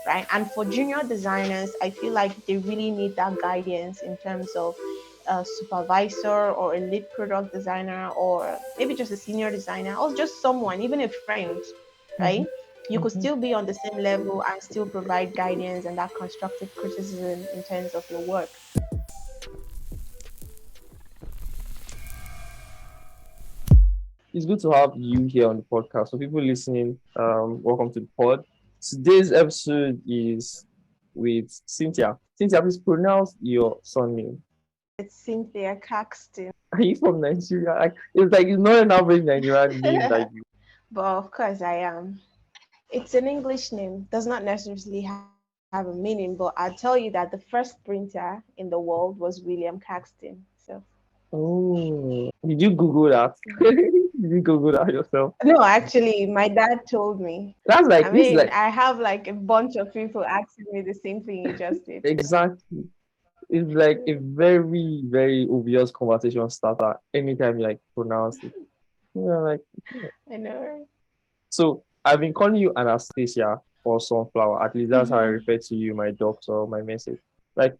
right? And for junior designers, I feel like they really need that guidance in terms of a supervisor or a lead product designer, or maybe just a senior designer, or just someone, even a friend, Mhm. right? You could Mhm. still be on the same level and still provide guidance and that constructive criticism in terms of your work. It's good to have you here on the podcast. So people listening, welcome to the pod. Today's episode is with Cynthia. Cynthia, please pronounce your surname. It's Cynthia Caxton. Are you from Nigeria? It's like it's not an average Nigerian name that you. But of course, I am. It's an English name, does not necessarily have a meaning, but I'll tell you that the first printer in the world was William Caxton. So, Oh, did you Google that? yeah. Did you Google that yourself? No, actually, my dad told me. That's I like this is mean, like I have like a bunch of people asking me the same thing you just did. So, exactly. It's like a very, very obvious conversation starter anytime you like pronounce it. Like, yeah. I know, right? So I've been calling you Anastasia or Sunflower. At least that's how I Mm-hmm. refer to you, my doctor, or my message. Like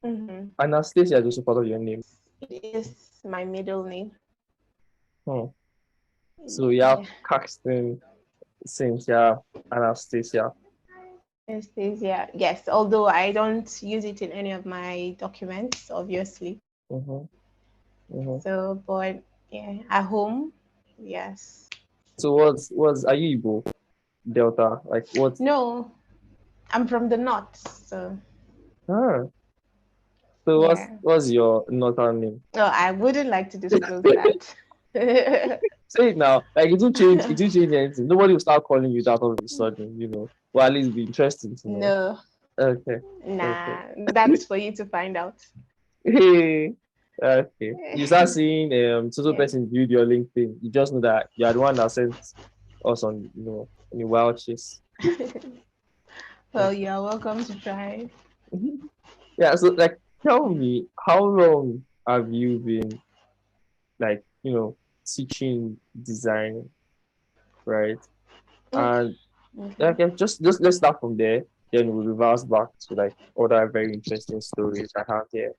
Mm-hmm. Anastasia is also part of your name. It is my middle name. Hmm. So you have Yeah. Caxton, Cynthia, Anastasia. Anastasia. Yes, although I don't use it in any of my documents, obviously. Mm-hmm. Mm-hmm. So, but yeah, at home, yes. So what's are you Igbo? Delta? Like what? No, I'm from the north, so Ah, so yeah. what's your northern name? No, I wouldn't like to disclose that. Say it now. Like it will change. It will change anything. Nobody will start calling you that all of a sudden. Well, at least it'll be interesting to know. No, Okay. Okay. nah, that's for you to find out. Hey. Okay. You start seeing social Yeah. person build your LinkedIn. You just know that you are the one that sent us on the wild chase. Well, you are welcome to try. Yeah. So like, tell me, how long have you been like teaching design, right? Okay. And Okay. okay, just let's start from there. Then we'll reverse back to like other very interesting stories I have here.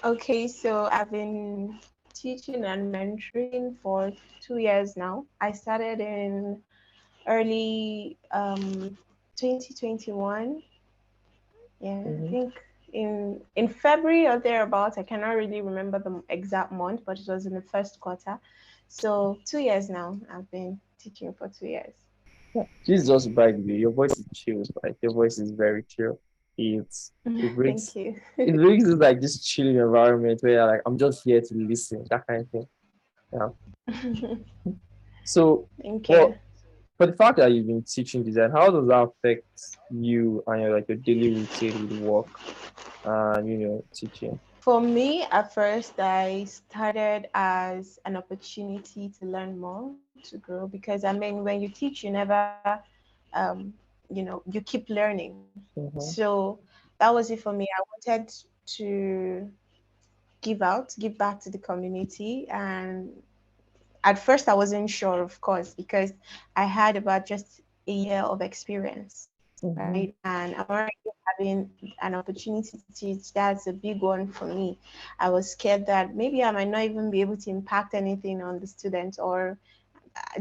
Okay, so I've been teaching and mentoring for 2 years now. I started in early 2021. Yeah, I Mm-hmm. think in February or thereabouts. I cannot really remember the exact month, but it was in the first quarter. So 2 years now. I've been teaching for 2 years. She's just by the way, your voice is chill. Like your voice is very chill. It's it Thank brings you. it brings this like this chilling environment where you're like I'm just here to listen, that kind of thing. Yeah. So, Thank you. well, for the fact that you've been teaching design, how does that affect you and your daily routine with work and teaching? For me, at first, I started as an opportunity to learn more, to grow, because I mean, when you teach, you never, um, you keep learning. Mm-hmm. So that was it for me. I wanted to give back to the community. And at first, I wasn't sure, of course, because I had about just a year of experience, Mm-hmm. right? And I'm already having an opportunity to teach. That's a big one for me. I was scared that maybe I might not even be able to impact anything on the students, or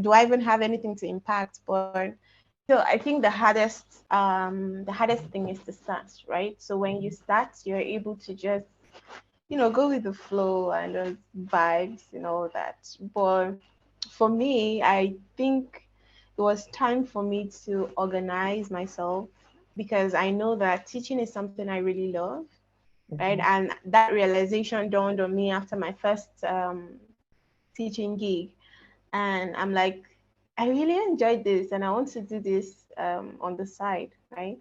do I even have anything to impact? But still, I think the hardest thing is to start, right? So when you start, you're able to just go with the flow and just vibes and all that. But for me, I think it was time for me to organize myself, because I know that teaching is something I really love, right? Mm-hmm. And that realization dawned on me after my first teaching gig. And I'm like, I really enjoyed this and I want to do this on the side, right?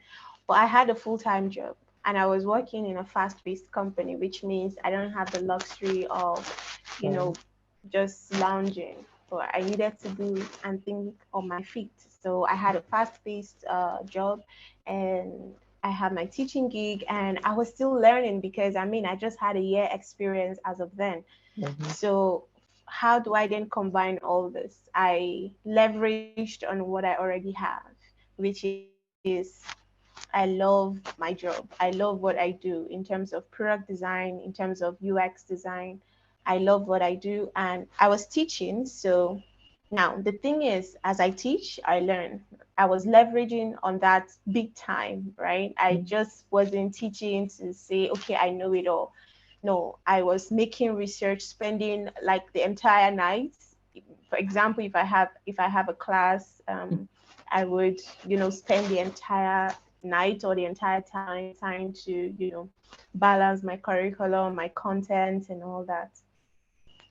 But I had a full-time job and I was working in a fast-paced company, which means I don't have the luxury of, you know, just lounging. But I needed to do and think on my feet. So I had a fast-paced job, and I had my teaching gig, and I was still learning because I mean I just had a year experience as of then. Mm-hmm. So how do I then combine all this? I leveraged on what I already have. which is I love my job. I love what I do in terms of product design, in terms of UX design. I love what I do. And I was teaching. So now the thing is, as I teach, I learn. I was leveraging on that big time, right? I just wasn't teaching to say, okay, I know it all. No, I was making research, spending like the entire night. For example, if I have a class, I would, spend the entire night or the entire time trying to, balance my curriculum, my content, and all that.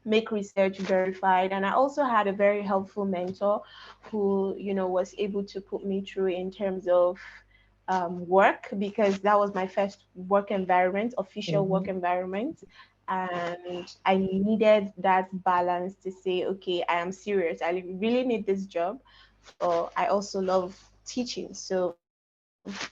Make research verified. And I also had a very helpful mentor who, was able to put me through in terms of work, because that was my first work environment, official Mm-hmm. work environment. And I needed that balance to say, okay, I am serious. I really need this job, but I also love teaching. So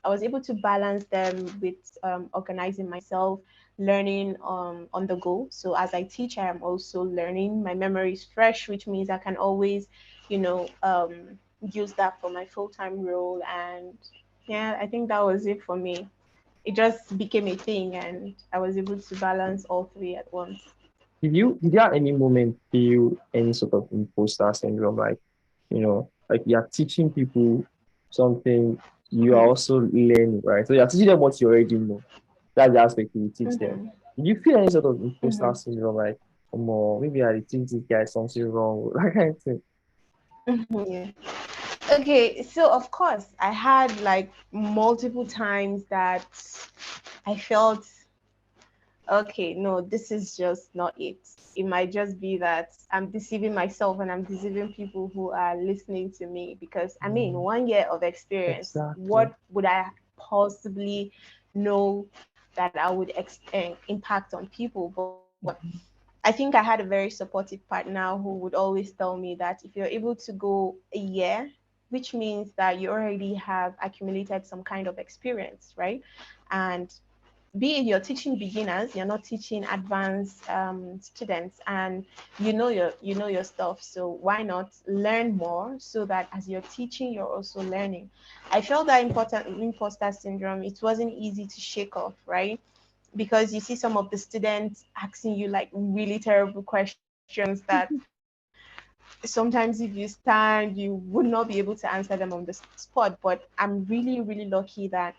I was able to balance them with organizing myself, learning on the go. So as I teach, I am also learning. My memory is fresh, which means I can always, use that for my full-time role. And yeah, I think that was it for me. It just became a thing, and I was able to balance all three at once. Did you at any moment feel any sort of imposter syndrome? Like you're teaching people something you are also learning, right? So you're teaching them what you already know. That's the aspect you teach them. Mm-hmm. Did you feel any sort of imposter Mm-hmm. syndrome, like, maybe I teach this guy something wrong, that kind of thing? Yeah. Okay, so of course, I had like multiple times that I felt, okay, no, this is just not it. It might just be that I'm deceiving myself and I'm deceiving people who are listening to me, because I mean, Mm, 1 year of experience, exactly. what would I possibly know that I would impact on people? But I think I had a very supportive partner who would always tell me that if you're able to go a year, which means that you already have accumulated some kind of experience, right? And be it you're teaching beginners, you're not teaching advanced students, and you know your stuff. So why not learn more, so that as you're teaching, you're also learning. I felt that important imposter syndrome. It wasn't easy to shake off, right? Because you see some of the students asking you like really terrible questions that sometimes if you stand, you would not be able to answer them on the spot. But I'm really, really lucky that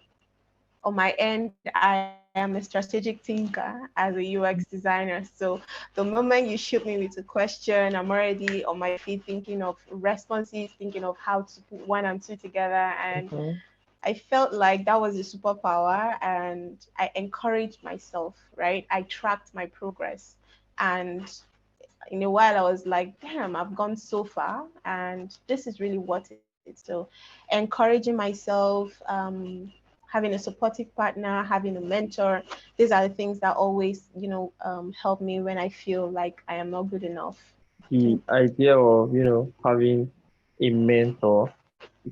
on my end, I am a strategic thinker as a UX designer. So the moment you shoot me with a question, I'm already on my feet thinking of responses, thinking of how to put one and two together. And Mhm. I felt like that was a superpower, and I encouraged myself, right? I tracked my progress. And in a while, I was like, damn, I've gone so far, and this is really worth it. So, encouraging myself, having a supportive partner, having a mentor, these are the things that always, help me when I feel like I am not good enough. The idea of, having a mentor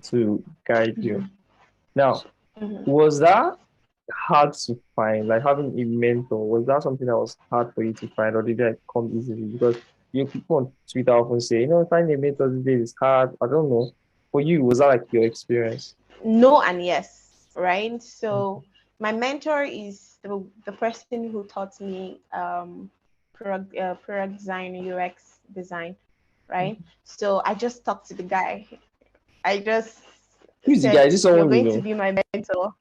to guide you. Mm-hmm. Now, Mm-hmm. was that hard to find? Like having a mentor, was that something that was hard for you to find, or did that come easily? Because people on Twitter often say, finding a mentor these days is hard. I don't know. For you, was that like your experience? No and yes, right? Mhm. So my mentor is the person who taught me product design, UX design, right? So I just talked to the guy. I just Who's the guy? said, Is this "You're someone you going to know? be my mentor."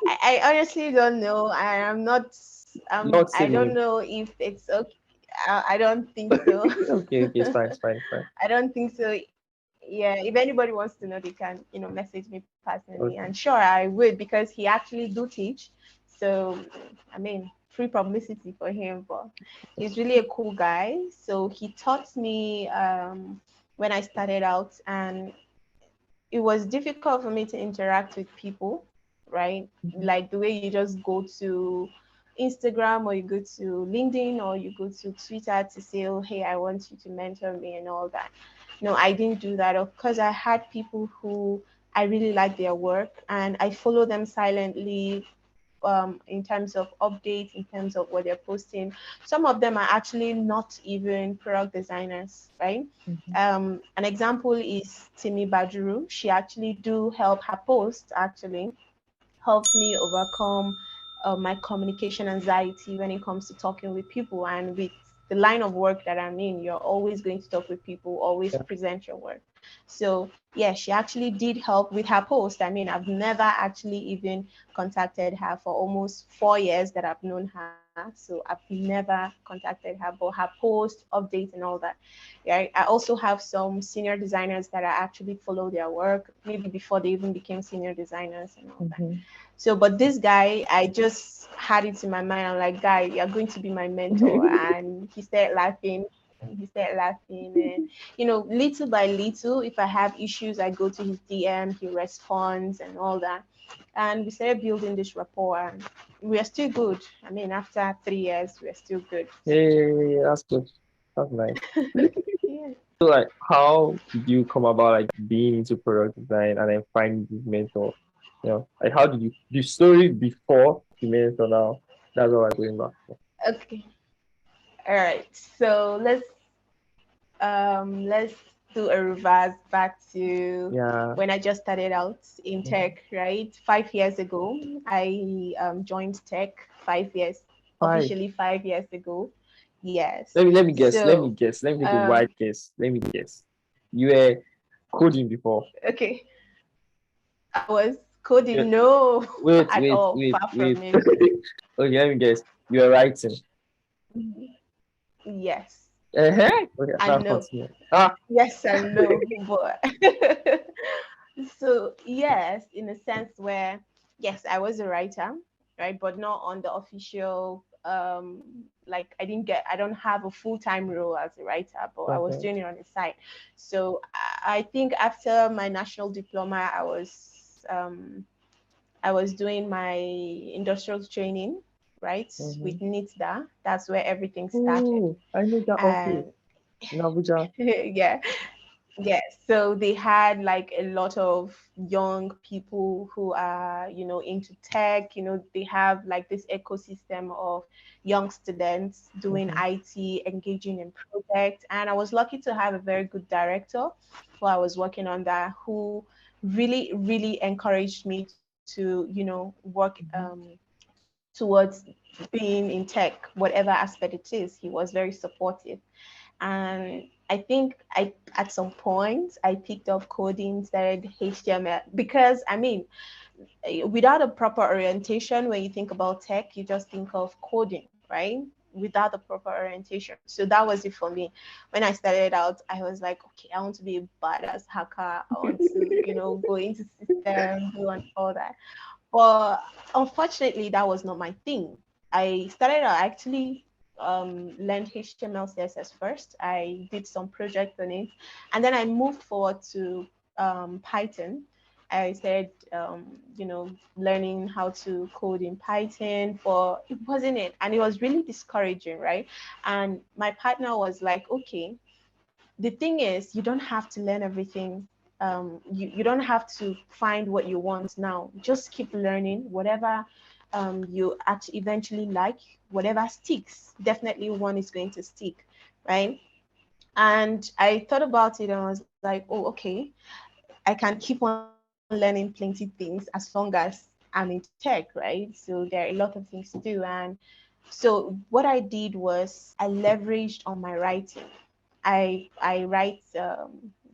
I honestly don't know. I am not. Not I saying don't name. know if it's okay. I don't think so. Okay, okay, it's fine, it's fine, it's fine. I don't think so. Yeah, if anybody wants to know, they can, message me personally. And Okay. sure, I would, because he actually do teach. So, I mean, free publicity for him, but he's really a cool guy. So he taught me when I started out, and it was difficult for me to interact with people, right? Mhm. Like the way you just go to Instagram, or you go to LinkedIn, or you go to Twitter to say, oh, hey, I want you to mentor me and all that. No, I didn't do that. Of course, I had people who I really like their work, and I follow them silently, in terms of updates, in terms of what they're posting. Some of them are actually not even product designers, right? Mhm. An example is Timi Bajuru. She actually do help her post actually helps me overcome my communication anxiety when it comes to talking with people. And with the line of work that I'm in, you're always going to talk with people, always Yeah. present your work. So, yeah, she actually did help with her post. I mean, I've never actually even contacted her for almost 4 years that I've known her. So, I've never contacted her, but her post, updates, and all that. Yeah, I also have some senior designers that I actually follow their work, maybe before they even became senior designers and all that. Mhm. So, but this guy, I just had it in my mind. I'm like, guy, you're going to be my mentor. And he started laughing. He started laughing. And, little by little, if I have issues, I go to his DM, he responds and all that. And we started building this rapport. And we are still good. I mean, after 3 years, we're still good. Hey, that's good. That's nice. Yeah. So, like, how did you come about like being into product design and then finding this mentor? Like, how did you story before the mentor now? That's what I'm going back for. Okay. All right. So let's do a reverse back to Yeah. when I just started out in Mhm. tech, right? 5 years ago, I joined tech 5 years, 5. officially 5 years ago. Yes. Let me guess. Let me So, guess. Let me take a um, wild guess. Let me guess. You were coding before. okay, I was Yeah. coding, no, Wait, at wait, all, wait, far wait. from it. Okay, let me guess. You were writing. Yes, Uh-huh. Okay, now and no. continue. Ah. Yes and no, but so yes, in a sense where yes, I was a writer, right, but not on the official like I don't have a full-time role as a writer, but I was Okay. doing it on the side. So I think after my national diploma, I was doing my industrial training, right, with Mm-hmm. NITDA. That's where everything started. Oh, I know that office And in Abuja. yeah. Yes, so they had like a lot of young people who are, into tech. They have like this ecosystem of young students doing Mm-hmm. IT, engaging in projects. And I was lucky to have a very good director who I was working under who really, really encouraged me to, work Mm-hmm. towards being in tech, whatever aspect it is. He was very supportive. And I think I at some point I picked up coding, started HTML because I mean, without a proper orientation, when you think about tech, you just think of coding, right? Without a proper orientation. So that was it for me. When I started out, I was like, okay, I want to be a badass hacker. I want to, go into systems, do and all that. But unfortunately, that was not my thing. I started out actually learned HTML, CSS first. I did some projects on it, and then I moved forward to Python. I started, learning how to code in Python. For it wasn't it, and it was really discouraging, right? And my partner was like, "Okay, the thing is you don't have to learn everything, you don't have to find what you want now, just keep learning whatever you actually eventually like, whatever sticks, definitely one is going to stick, right?" And I thought about it and I was like, oh, okay, I can keep on learning plenty things as long as I'm in tech, right? So there are a lot of things to do. And so what I did was I leveraged on my writing. I write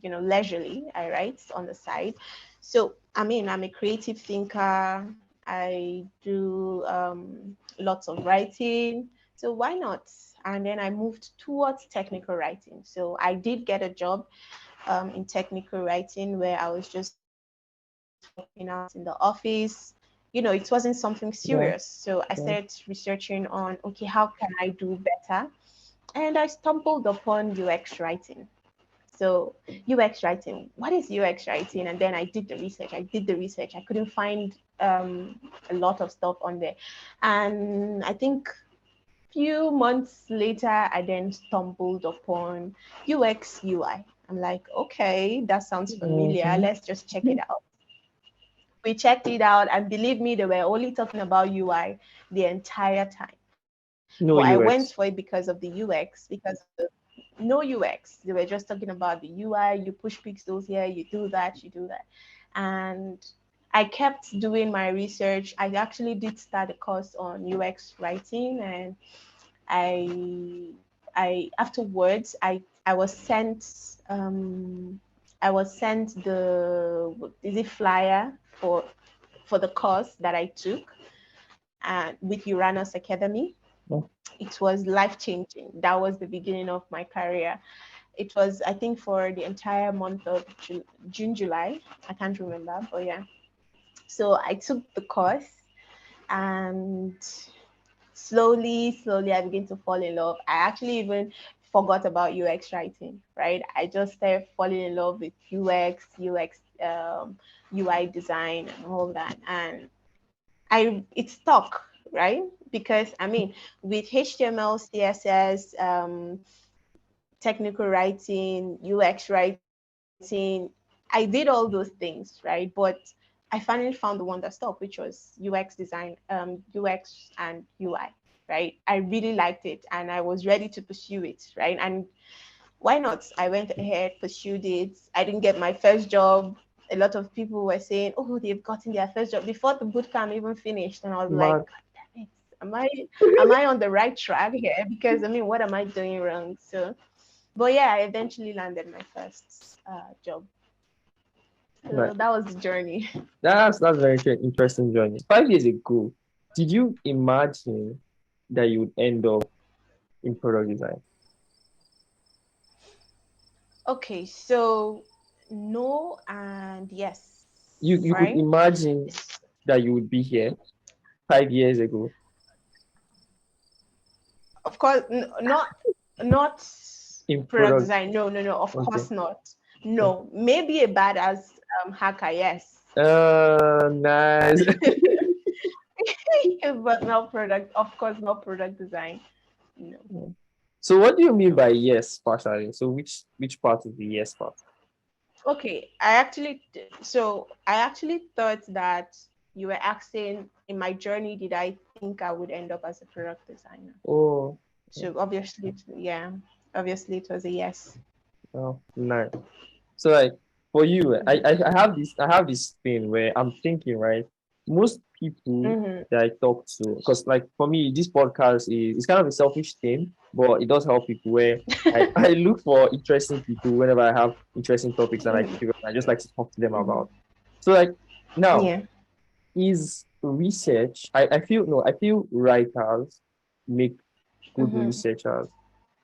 leisurely. I write on the side. So I mean, I'm a creative thinker. I do lots of writing. So why not? And then I moved towards technical writing. So I did get a job in technical writing where I was just helping out in the office. It wasn't something serious. So I Yeah. started Yeah. researching on, okay, how can I do better? And I stumbled upon UX writing. So UX writing, what is UX writing? And then I did the research. I couldn't find a lot of stuff on there. And I think few months later, I then stumbled upon UX UI. I'm like, okay, that sounds familiar. Mm-hmm. Let's just check it out. We checked it out, and believe me, they were only talking about UI the entire time. But I No went for it UX. because of the UX, because of the no UX. They were just talking about the UI. You push pixels here, you do that, you do that. And I kept doing my research. I actually did start a course on UX writing, and I I afterwards I was sent I was sent the is it flyer for the course that I took with Uranus Academy. Oh, It was life changing. That was the beginning of my career. It was, I think, for the entire month of June, July. I can't remember, but yeah. So I took the course, and slowly, I began to fall in love. I actually even forgot about UX writing, right? I just started falling in love with UI design, and all that. And it stuck, right? Because I mean, with HTML, CSS, technical writing, UX writing, I did all those things, right? But I finally found the one that stuck, which was UX design, UX and UI, right? I really liked it, and I was ready to pursue it, right? And why not? I went ahead, pursued it. I didn't get my first job. A lot of people were saying, "Oh, they've gotten their first job before the boot camp even finished," and I was like, mad. "God damn it! Am I on the right track here? Because I mean, what am I doing wrong?" So, but yeah, I eventually landed my first job. Right. So that was the journey. That's very interesting journey. 5 years ago, did you imagine that you would end up in product design? Okay, so no and yes, You could right? imagine that you would be here 5 years ago Of course, not in product product. design. No, no, no. Of Okay. course not. Okay. No, maybe a badass hacker, yes, Nice. but not product. Of course, not product design. No. So what do you mean by yes, partially? So which part is the yes part? Okay, I actually thought that you were asking in my journey, did I think I would end up as a product designer? Oh, So obviously, yeah, obviously it was a yes. oh, nice. So like for you, I have this thing where I'm thinking, right? Most people Mm-hmm. that I talk to, because like for me, this podcast is it's kind of a selfish thing, but it does help people where I look for interesting people whenever I have interesting topics and Mm-hmm. I just like to talk to them Mm-hmm. about. So like now Yeah. is research, I feel no, I feel writers make good Mm-hmm. researchers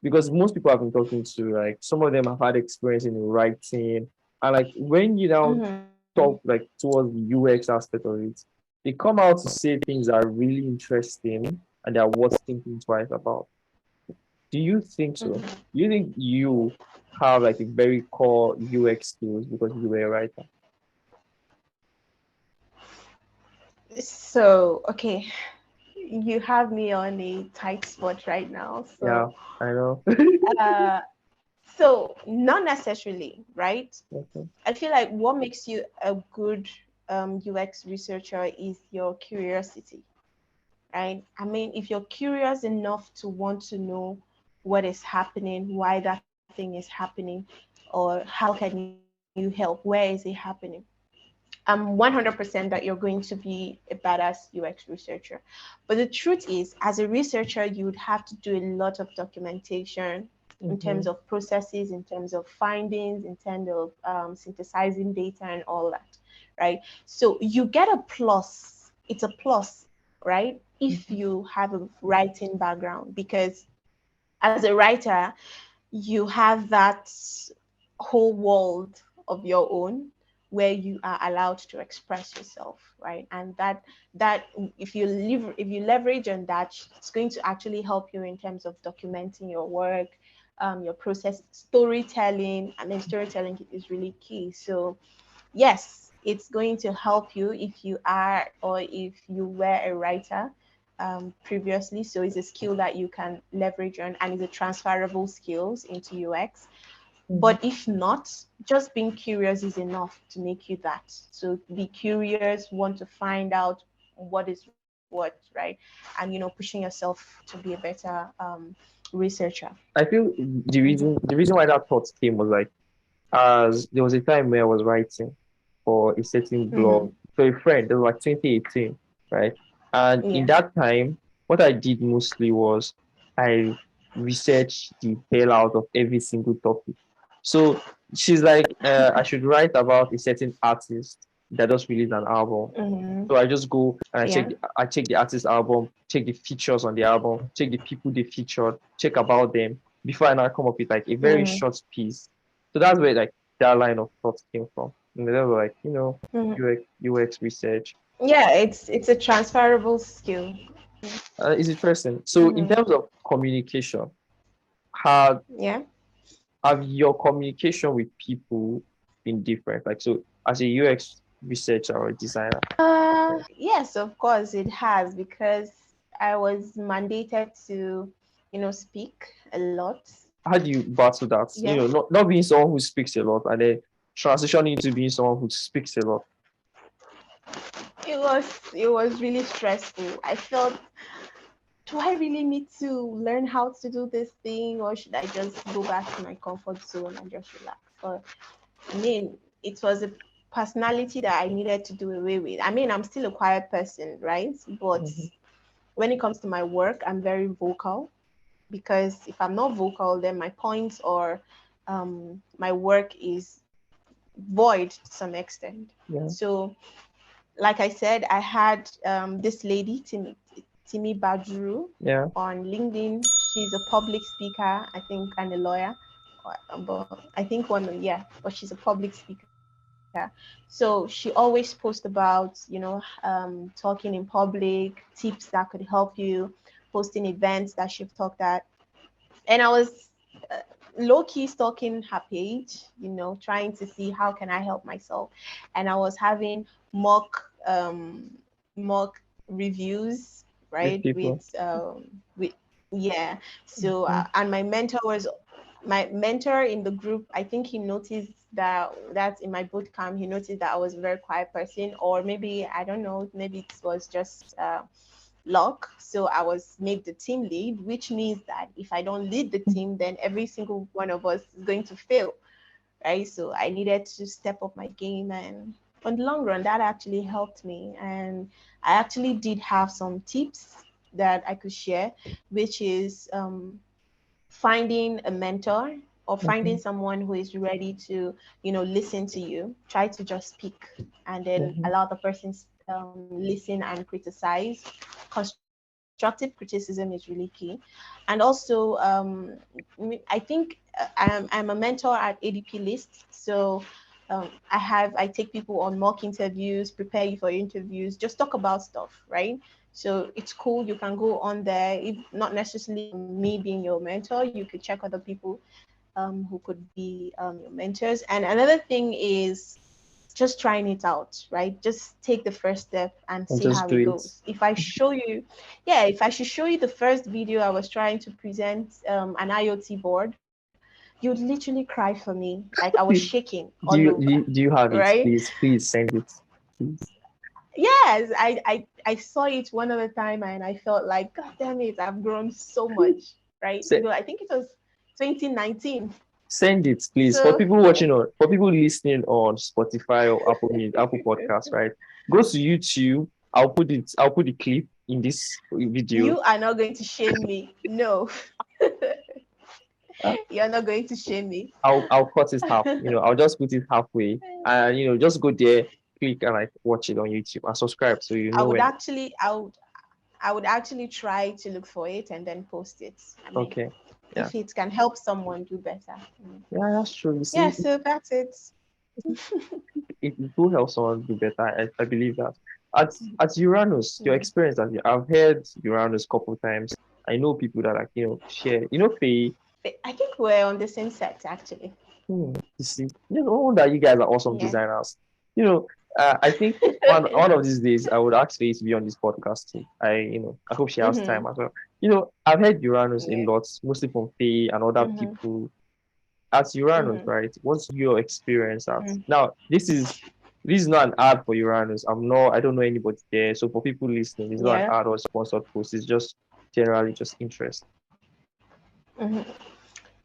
because most people I've been talking to, like some of them have had experience in writing, and like when you now Mm-hmm. talk like towards the UX aspect of it, they come out to say things that are really interesting and they are worth thinking twice about. Do you think so? Mm-hmm. Do you think you have like a very core UX skills because you were a writer? So, okay, you have me on a tight spot right now. Yeah, So, I know. uh, so not necessarily, right? Okay. I feel like what makes you a good UX researcher is your curiosity, right? I mean, if you're curious enough to want to know what is happening, why that thing is happening, or how can you help, where is it happening? I'm 100% that you're going to be a badass UX researcher. But the truth is, as a researcher, you would have to do a lot of documentation in terms Mm-hmm. of processes, in terms of findings, in terms of synthesizing data and all that, right? So you get a plus. It's a plus, right? If you have a writing background, because as a writer, you have that whole world of your own where you are allowed to express yourself, right? And that if you leverage on that, it's going to actually help you in terms of documenting your work, your process, storytelling. I mean, storytelling is really key. So yes, it's going to help you if you are or if you were a writer previously. So it's a skill that you can leverage on, and it's a transferable skills into UX. Mhm. But if not, just being curious is enough to make you that. So be curious, want to find out what is what, right? And pushing yourself to be a better researcher. I feel the reason why that thought came was like, as there was a time where I was writing for a certain Mm-hmm. blog for a friend. It was like 2018, right? And in Yeah. that time, what I did mostly was I researched the hell out of every single topic. So she's like, I should write about a certain artist that just released an album. Mm-hmm. So I just go and Yeah. I check the artist album, check the features on the album, check the people they featured, check about them before I now come up with like a very Mm-hmm. short piece. So that's where like that line of thoughts came from. And they were like, Mm-hmm. UX research. Yeah, it's a transferable skill. It's interesting. So in Mm-hmm. terms of communication, have Yeah. have your communication with people been different? Like, so as a UX researcher or a designer, Yes, of course it has, because I was mandated to, speak a lot. how do you battle that? Yeah. Not being someone who speaks a lot and then transitioning into being someone who speaks a lot. It was really stressful. I felt, do I really need to learn how to do this thing, or should I just go back to my comfort zone and just relax? But I mean, it was a personality that I needed to do away with. I mean, I'm still a quiet person, right? But Mhm. when it comes to my work, I'm very vocal, because if I'm not vocal, then my points or my work is void to some extent. Yeah, So, like I said, I had this lady, Timi Badru, yeah. on LinkedIn. She's a public speaker, I think, and a lawyer. But I think one, yeah, but she's a public speaker. So she always posts about, talking in public, tips that could help you, posting events that she've talked at. And I was uh, low key stalking her page, trying to see how can I help myself. And I was having mock reviews, With right? people. With yeah. So Mhm. and my mentor in the group. I think he noticed that in my boot camp, he noticed that I was a very quiet person, or maybe I don't know, maybe it was just luck. So I was made the team lead, which means that if I don't lead the team, then every single one of us is going to fail, right? So I needed to step up my game, and on the long run, that actually helped me. And I actually did have some tips that I could share, which is finding a mentor or finding Mhm. someone who is ready to listen to you. Try to just speak, and then Mhm. allow the person listen and criticize. Constructive criticism is really key. And also, I think I'm a mentor at ADP List. So I take people on mock interviews, prepare you for interviews, just talk about stuff, right? So it's cool. You can go on there, if not necessarily me being your mentor. You could check other people who could be your mentors. And another thing is just trying it out, right? Just take the first step and And see just how do it it. goes. If I show you, yeah, if I should show you the first video I was trying to present an IoT board, you'd literally cry for me. Like I was Please, shaking all over, do you have it? right? Please send it. Please. Yes, I saw it one other time and I felt like, God damn it, I've grown so much, right? Se- I think it was 2019. Send it, please. So For people listening on Spotify or Apple Podcasts, right? Go to YouTube. I'll put the clip in this video. you are not going to shame me. No, Uh, you're not going to shame me. I'll cut it half. I'll just put it halfway, and just go there, click and like watch it on YouTube and subscribe so you I know would when. actually, I would, I would actually try to look for it and then post it. I mean, Okay, yeah, if it can help someone do better. Mm. yeah, that's true. You Yeah, see, so that's it. it will help someone do better. I believe that. At Uranus, your Mm. experience I've heard Uranus a couple of times. I know people that like share. Faye. I think we're on the same set actually. You see, no wonder you guys are awesome Yeah. designers. You know, I think one of these days I would ask Faye to be on this podcast too. I hope she has time Mm-hmm. as well. I've heard Uranus a Yeah. lot, mostly from Faye and other Mm-hmm. people. as Uranus, Mm-hmm. right? What's your experience at? Mm. Now, this is not an ad for Uranus. I don't know anybody there. So for people listening, it's not an Yeah. ad or sponsored post. It's just generally just interest. Mhm.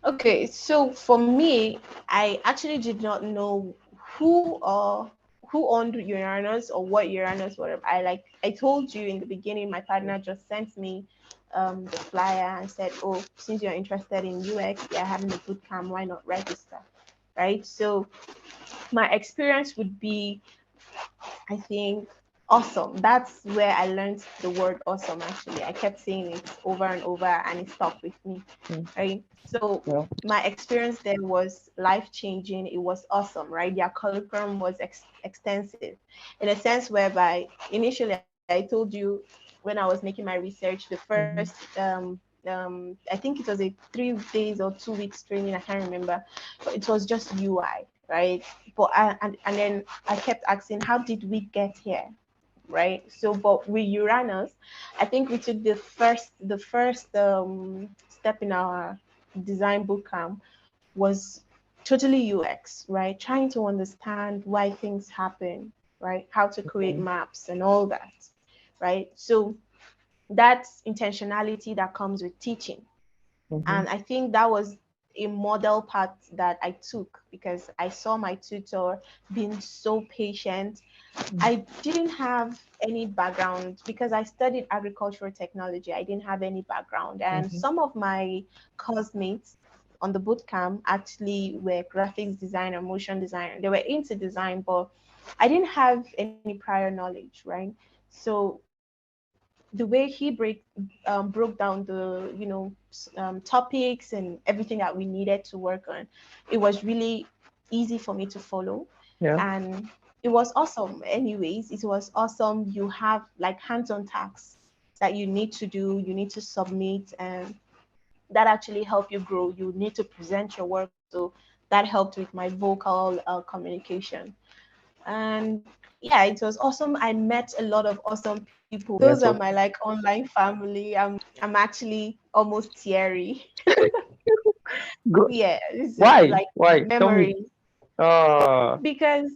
Okay, so for me, I actually did not know who or who owned Uranus or what Uranus whatever. I told you in the beginning, my partner just sent me the flyer and said, "Oh, since you're interested in UX, they're having a boot camp. Why not register?" Right. So my experience would be, I think, awesome. That's where I learned the word awesome actually. I kept saying it over and over and it stuck with me. Mm, Right. So yeah. my experience there was life changing. It was awesome, right? Their curriculum was extensive in a sense whereby initially I told you when I was making my research, the first Mm-hmm. I think it was a 3 days or 2 weeks training, I can't remember, but it was just UI, right? And then I kept asking, how did we get here? Right. So but with Uranus, I think we took the first step in our design bootcamp was totally UX, right? Trying to understand why things happen, right? How to create Okay. maps and all that, right? So that's intentionality that comes with teaching. Mm-hmm. And I think that was a model part that I took because I saw my tutor being so patient. I didn't have any background because I studied agricultural technology. I didn't have any background. And Mm-hmm. some of my classmates on the boot camp actually were graphics designer, motion designer. They were into design, but I didn't have any prior knowledge, right? So the way he broke down the topics and everything that we needed to work on, it was really easy for me to follow, Yeah. and it was awesome. Anyways, it was awesome. You have like hands-on tasks that you need to do, you need to submit, and that actually help you grow. You need to present your work, so that helped with my vocal communication. And yeah, it was awesome. I met a lot of awesome people. Those are Network. my like online family. I'm actually almost teary. Go. Yeah, it's Why? like Why? Tell me. memories Uh, because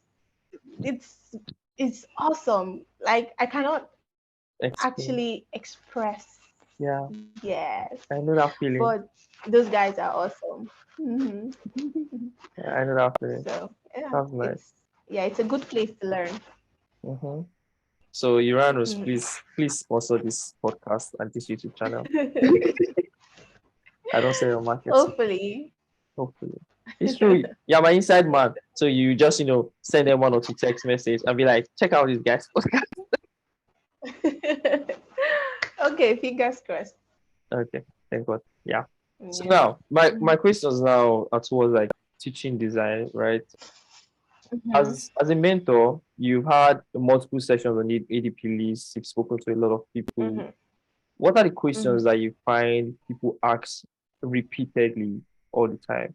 it's it's awesome. Like I cannot explain. actually express. Yeah, Yes, I know that but feeling. those guys are awesome. Hmm. Yeah, I know that feeling. So yeah, That's nice. it's a good place to learn. Mm-hmm. So Uranus, Mhm. please sponsor this podcast and this YouTube channel. I don't say your market secret. Hopefully. Hopefully. It's true. Yeah, my inside man. So you just, send them one or two text message and be like, check out this guy's podcast. Okay, fingers crossed. Okay, thank God. Yeah. So Yeah. now my questions now are towards like teaching design, right? Mm-hmm. As a mentor, you've had multiple sessions on the ADP list, you've spoken to a lot of people. Mm-hmm. What are the Mm-hmm. questions that you find people ask repeatedly all the time?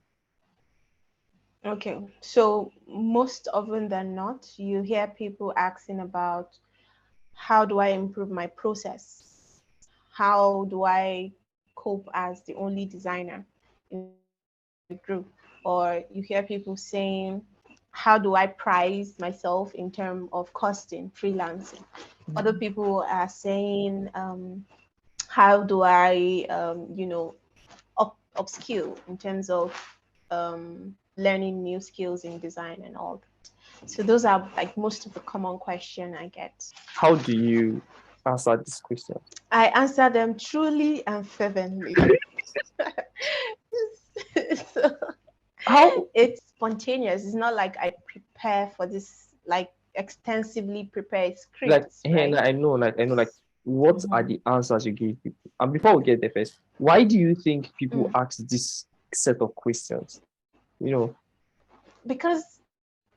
Okay. So most often than not, you hear people asking about how do I improve my process? How do I cope as the only designer in the group? Or you hear people saying, how do I price myself in terms of costing freelancing? Other Mhm. people are saying, how do I, upskill in terms of learning new skills in design and all that. So those are like most of the common question I get. How do you answer this question? I answer them truly and fervently. So How it's spontaneous. It's not like I prepare for this, like extensively prepared like scripts, and right? I know like what are Mhm. the answers you give people? And before we get there first, why do you think people Mm. ask this set of questions? You know, Because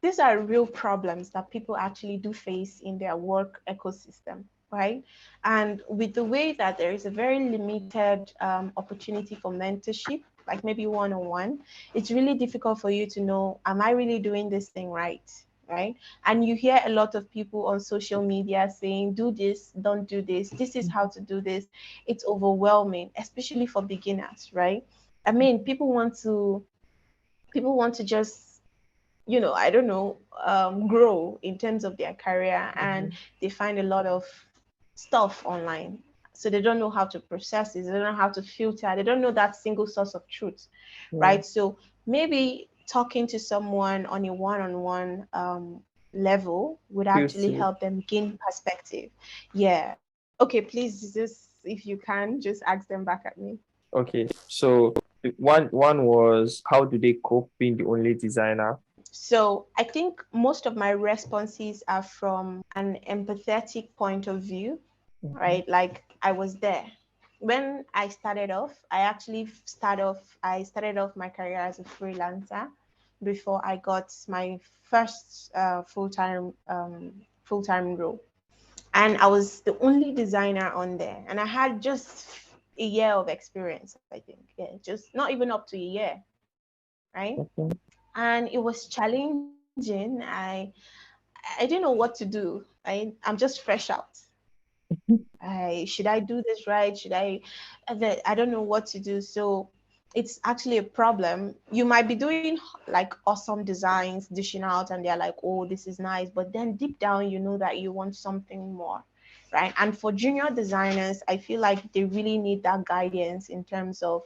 these are real problems that people actually do face in their work ecosystem, right? And with the way that there is a very limited opportunity for mentorship, like maybe one on one, it's really difficult for you to know, am I really doing this thing right? Right. And you hear a lot of people on social media saying, do this, don't do this, this is how to do this. It's overwhelming, especially for beginners, right? I mean, people want to just, I don't know, grow in terms of their career, and Mhm. they find a lot of stuff online. So they don't know how to process it, they don't know how to filter, they don't know that single source of truth, Yeah. right? So maybe talking to someone on a one-on-one level would Feels actually to help them gain perspective. Yeah. Okay, please, just if you can, just ask them back at me. okay. So one was how do they cope being the only designer? So I think most of my responses are from an empathetic point of view, Mhm. right? Like I was there. When I started off, I started off my career as a freelancer before I got my first full-time role. And I was the only designer on there. And I had just a year of experience, I think. Yeah, just not even up to a year, right? Okay. And it was challenging. I didn't know what to do. I'm just fresh out. Should I do this right? I don't know what to do. So it's actually a problem. You might be doing like awesome designs, dishing out, and they're like, oh, this is nice. But then deep down, you know that you want something more, right? And for junior designers, I feel like they really need that guidance in terms of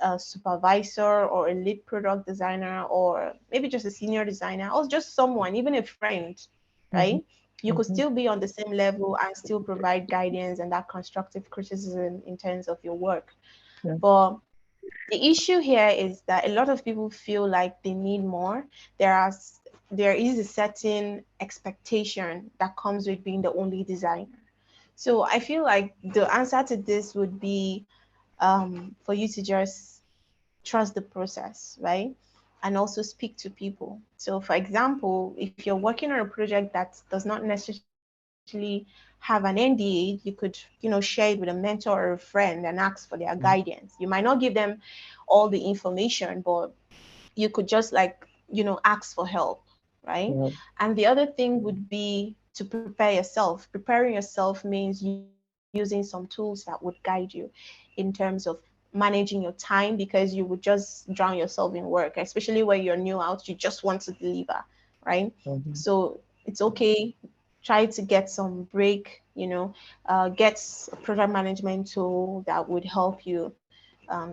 a supervisor or a lead product designer, or maybe just a senior designer, or just someone, even a friend, Mhm. right? You could Mhm. still be on the same level and still provide guidance and that constructive criticism in terms of your work. Yeah. But the issue here is that a lot of people feel like they need more. There is a certain expectation that comes with being the only designer. So I feel like the answer to this would be for you to just trust the process, right? And also speak to people. So, for example, if you're working on a project that does not necessarily have an NDA, you could, share it with a mentor or a friend and ask for their guidance. You might not give them all the information, but you could just like, ask for help, right? Yeah. And the other thing would be to prepare yourself. Preparing yourself means using some tools that would guide you in terms of managing your time, because you would just drown yourself in work, especially when you're new out, you just want to deliver, right? Mhm. So it's okay, try to get some break, get a project management tool that would help you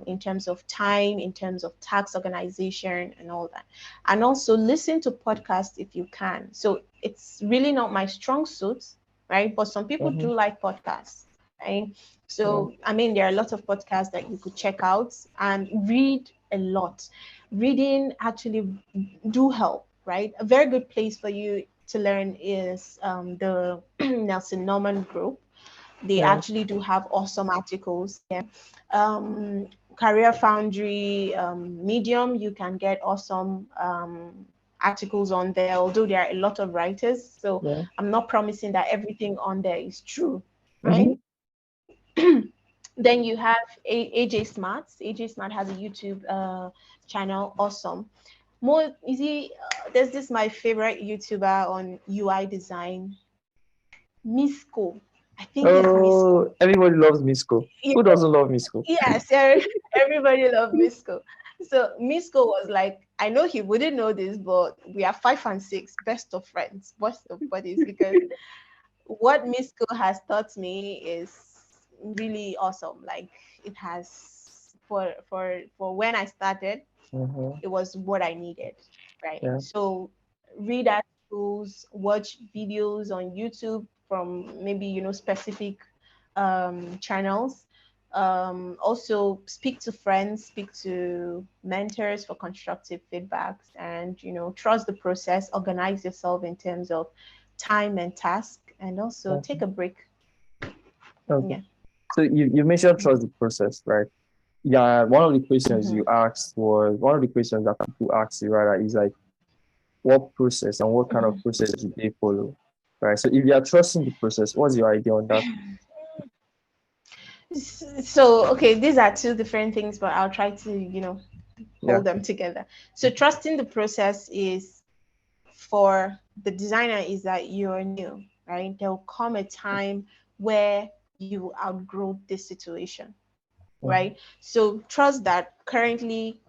in terms of time, in terms of task organization, and all that. And also listen to podcasts if you can. So it's really not my strong suit, right? But some people Mhm. do like podcasts, right? Yeah. So, I mean, there are a lot of podcasts that you could check out and read a lot. Reading actually do help, right? A very good place for you to learn is the Nelson Norman group. They Yeah. actually do have awesome articles there. Um, Career Foundry, Medium, you can get awesome articles on there, although there are a lot of writers. So Yeah. I'm not promising that everything on there is true, right? Mhm. Then you have AJ Smart. AJ Smart has a YouTube channel, awesome. More easy. There's this my favorite YouTuber on UI design, Misco. I think it's Misco. Oh, everybody loves Misco. Who doesn't love Misco? Yes, everybody loved Misco. So Misco was like, I know he wouldn't know this, but we are 5 and 6, best of friends, best of buddies, because what Misco has taught me is really awesome. Like it has for when I started, Mhm. it was what I needed, right? Yeah. So read articles, watch videos on YouTube from maybe specific channels. Also speak to friends, speak to mentors for constructive feedbacks, and trust the process. Organize yourself in terms of time and task, and also take Okay. a break. Okay. Yeah. So you mentioned trust the process, right? Yeah. Mm-hmm. One of the questions that people ask you rather is like, what process and what kind of Mm-hmm. process do they follow, right? So if you are trusting the process, what's your idea on that? So, okay, these are two different things, but I'll try to, Yeah. hold them together. So, trusting the process is for the designer is that you're new, right? There will come a time where you outgrow this situation, Mhm. right? So, trust that currently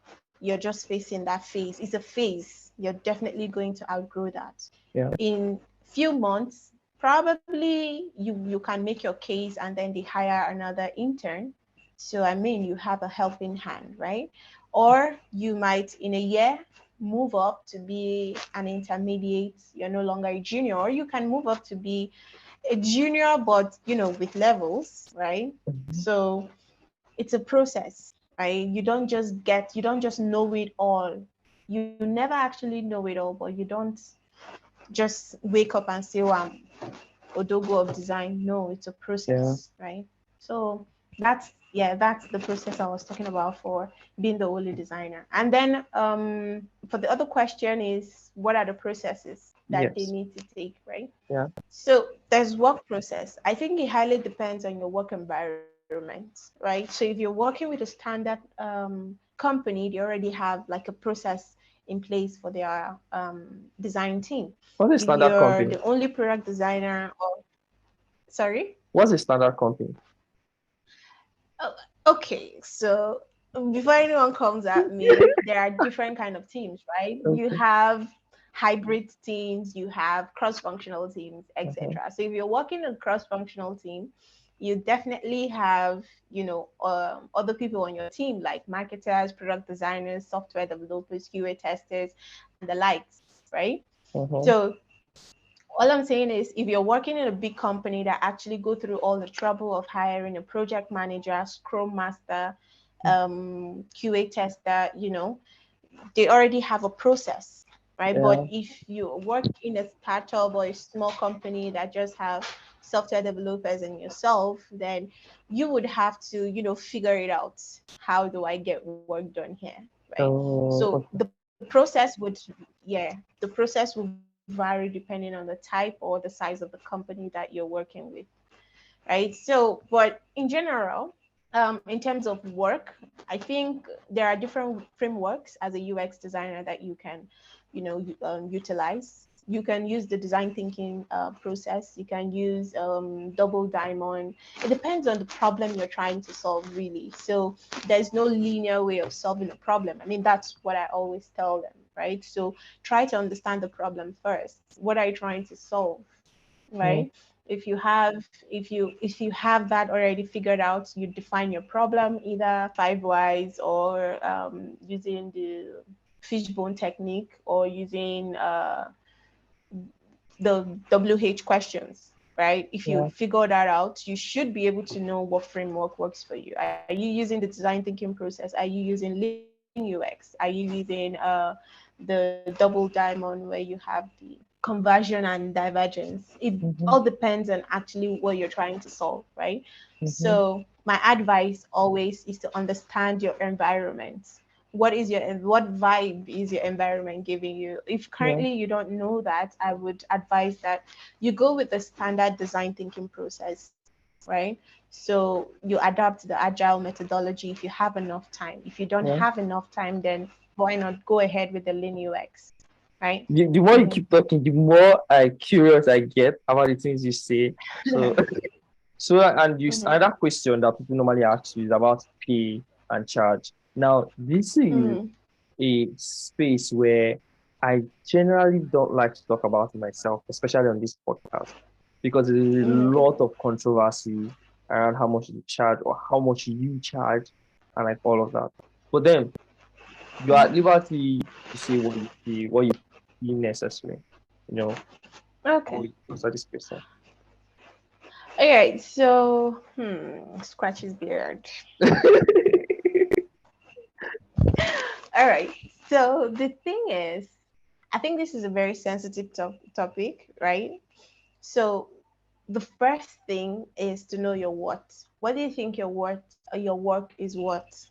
you're just facing that phase. It's a phase. You're definitely going to outgrow that. Yeah. In few months, probably you can make your case and then they hire another intern. So I mean, you have a helping hand, right? Or you might in a year move up to be an intermediate. You're no longer a junior, or you can move up to be a junior, but with levels, right? Mhm. So it's a process, right? You don't just know it all. You never actually know it all, but you don't just wake up and say, oh, I'm Odogo of design. No, it's a Yeah. process, right? So that's the process I was talking about for being the only designer. And then for the other question is what are the processes that they Yes. need to take, right? Yeah. So there's work process. I think it highly depends on your work environment, right? So if you're working with a standard company, they already have like a process in place for their design team. What's a If standard you're company? the only product designer, or sorry, What's a standard company? oh, okay, so before anyone comes at me, there are different kind of teams, right? You Okay. have hybrid teams, you have cross-functional teams, Uh-huh. etc. So if you're working in a cross-functional team, you definitely have, other people on your team like marketers, product designers, software developers, QA testers, and the likes, right? Uh-huh. So all I'm saying is if you're working in a big company that actually go through all the trouble of hiring a project manager, scrum master, QA tester, they already have a process, right? But Yeah. if you work in a startup or a small company that just have software developers and yourself, then you would have to, figure it out. How do I get work done here, right? So the Okay. process would, yeah, the process will vary depending on the type or the size of the company that you're working with, right? So, but in general, in terms of work, I think there are different frameworks as a UX designer that you can, utilize. You can use the design thinking process. You can use double diamond. It depends on the problem you're trying to solve, really. So there's no linear way of solving a problem. I mean, that's what I always tell them, right? So try to understand the problem first. What are you trying to solve, Yeah. right? If you have that already figured out, you define your problem either five whys or using the fishbone technique or using the WH questions, right? If you Yeah. figure that out, you should be able to know what framework works for you. Are you using the design thinking process? Are you using Lean UX? Are you using the double diamond where you have the conversion and divergence? It all Mm-hmm. depends on actually what you're trying to solve, right? Mm-hmm. So my advice always is to understand your environment. What vibe is your environment giving you? If Yeah. currently you don't know that, I would advise that you go with the standard design thinking process, right? So you adapt the agile methodology if you have enough time. If you don't Yeah. have enough time, then why not go ahead with the Lean UX, right? The more you Mm-hmm. keep talking, the more curious I get about the things you say. So, so and you Mm-hmm. another question that people normally ask you is about pay and charge. Now, this is Mm-hmm. a space where I generally don't like to talk about myself, especially on this podcast, because there is a Mm-hmm. lot of controversy around how much you charge or how much you charge and like all of that. But then you are at liberty to say what you feel, what you feel necessary, you know, Okay. how you answer this question. All right. So, scratch his beard. All right. So the thing is, I think this is a very sensitive topic, right? So the first thing is to know your worth. What do you think your work is worth,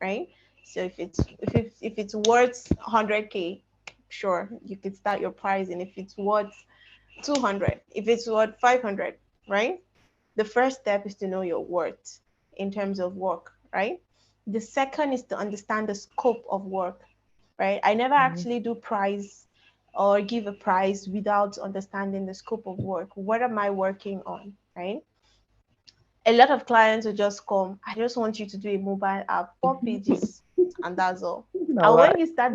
right? So if it's worth 100K, sure, you could start your pricing. If it's worth 200, if it's worth 500, right? The first step is to know your worth in terms of work, right? The second is to understand the scope of work, right? I never Mhm. actually do price or give a price without understanding the scope of work. What am I working on, right? A lot of clients will just come, I just want you to do a mobile app, 4 pages. and that's all. Now And why? when you start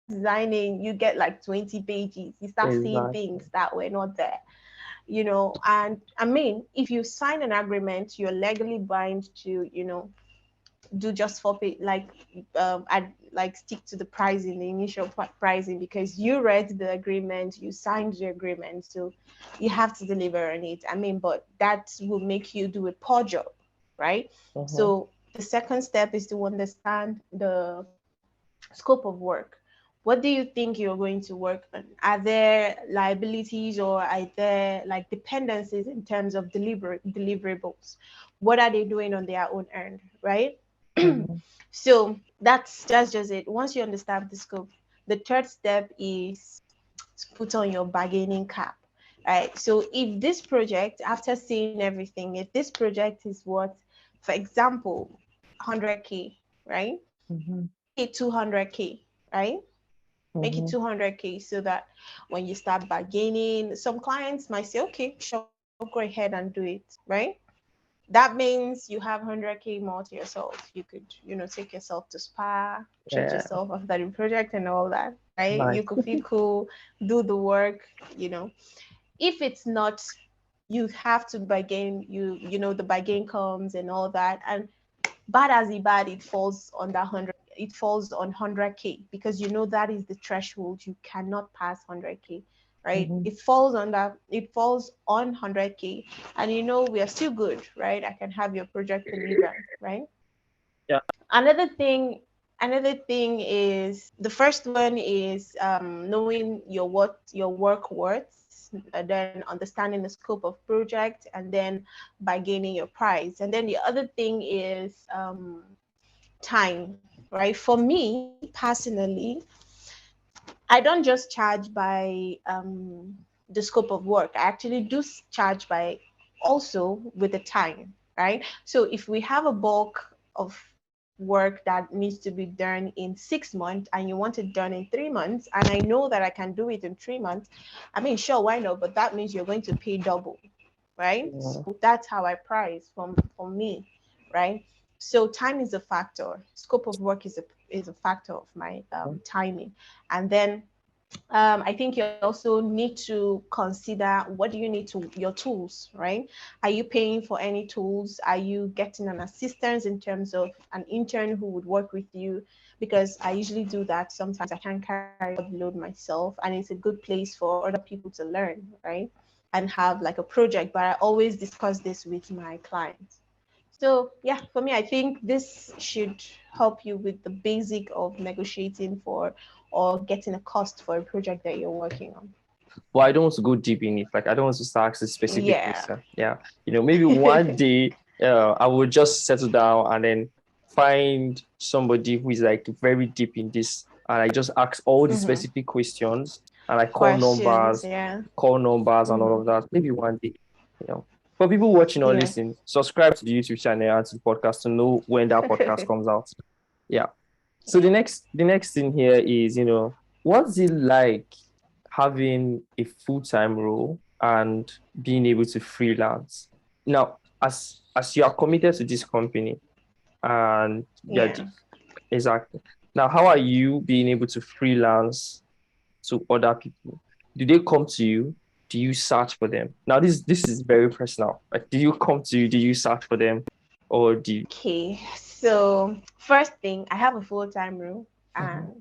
designing, you get like 20 pages. You start seeing things that were Exactly. not there, and I mean, if you sign an agreement, you're legally bound to, do just for pay, I'd like stick to the pricing, the initial pricing, because you read the agreement, you signed the agreement, so you have to deliver on it. I mean, but that will make you do a poor job, right? Uh-huh. So the second step is to understand the scope of work. What do you think you're going to work on? Are there liabilities, or are there like dependencies in terms of deliverables? What are they doing on their own end, right? Mm-hmm. So that's just it. Once you understand the scope, the third step is to put on your bargaining cap, right? So if this project, after seeing everything, if this project is worth, for example, 100K, right? Mm-hmm. Make it 200K, right? Make it Mm-hmm. 200K, so that when you start bargaining, some clients might say, okay, sure, go ahead and do it, right? That means you have 100K more to yourself. You could, take yourself to spa, treat Yeah. yourself after the project and all that, right? Nice. You could feel cool, do the work, you know. If it's not, you have to bargain, the bargain comes and all that. And bad as it bad, it falls on 100K, because that is the threshold. You cannot pass 100K, right? Mm-hmm. It falls on 100K, and we are still good, right? I can have your project delivered, right? Yeah. Another thing is, the first one is knowing your work worth, then understanding the scope of project, and then by gaining your price. And then the other thing is time, right? For me personally, I don't just charge by the scope of work. I actually do charge by also with the time, right? So if we have a bulk of work that needs to be done in 6 months, and you want it done in 3 months, and I know that I can do it in 3 months, I mean, sure, why not? But that means you're going to pay double, right? Yeah. So that's how I price from me, right? So time is a factor. Scope of work is a factor of my timing. And then I think you also need to consider, what do you need to your tools, right? Are you paying for any tools? Are you getting an assistance in terms of an intern who would work with you? Because I usually do that. Sometimes I can't carry all the load myself, and it's a good place for other people to learn, right? And have like a project. But I always discuss this with my clients. So yeah, for me, I think this should help you with the basic of negotiating for or getting a cost for a project that you're working on. But I don't want to go deep in it. Like I don't want to start asking specific Yeah. question. Yeah. Maybe one day I will just settle down and then find somebody who is like very deep in this, and I just ask all the Mm-hmm. specific questions, and I Questions, yeah. call numbers and all Mm-hmm. of that. Maybe one day, you know. For people watching or Yeah. listening, subscribe to the YouTube channel and to the podcast to know when that podcast comes out. Yeah. So Yeah. the next thing here is, what's it like having a full-time role and being able to freelance? Now, as you are committed to this company and yeah, Yeah. exactly. Now, how are you being able to freelance to other people? Do they come to you? Do you search for them? Now, this is very personal. Like, do you come to you? Do you search for them, or do you? Okay. So first thing, I have a full-time role, Mhm.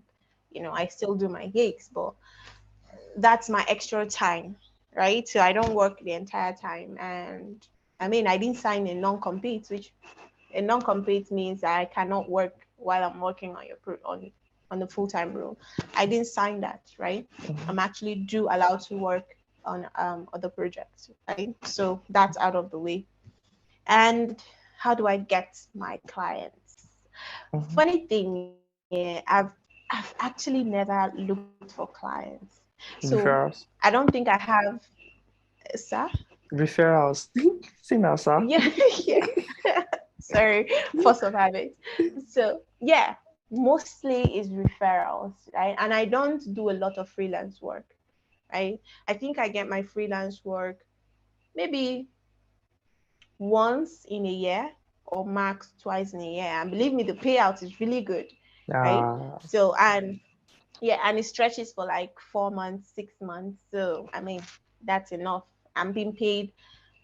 and I still do my gigs, but that's my extra time, right? So I don't work the entire time. And I mean, I didn't sign a non-compete, which a non-compete means I cannot work while I'm working on on the full-time role. I didn't sign that, right? Mhm. I'm actually do allowed to work on other projects, right? So that's out of the way. And how do I get my clients? Mhm. Funny thing, I've actually never looked for clients. So I Referrals. don't think I have, sir. Referrals. See now, sir. Yeah, yeah. Sorry, force of habit. So yeah, mostly is referrals, right? And I don't do a lot of freelance work, right? I think I get my freelance work maybe once in a year or max twice in a year. And believe me, the payout is really good, right? Ah. So, and yeah, and it stretches for like 4 months, 6 months. So, I mean, that's enough. I'm being paid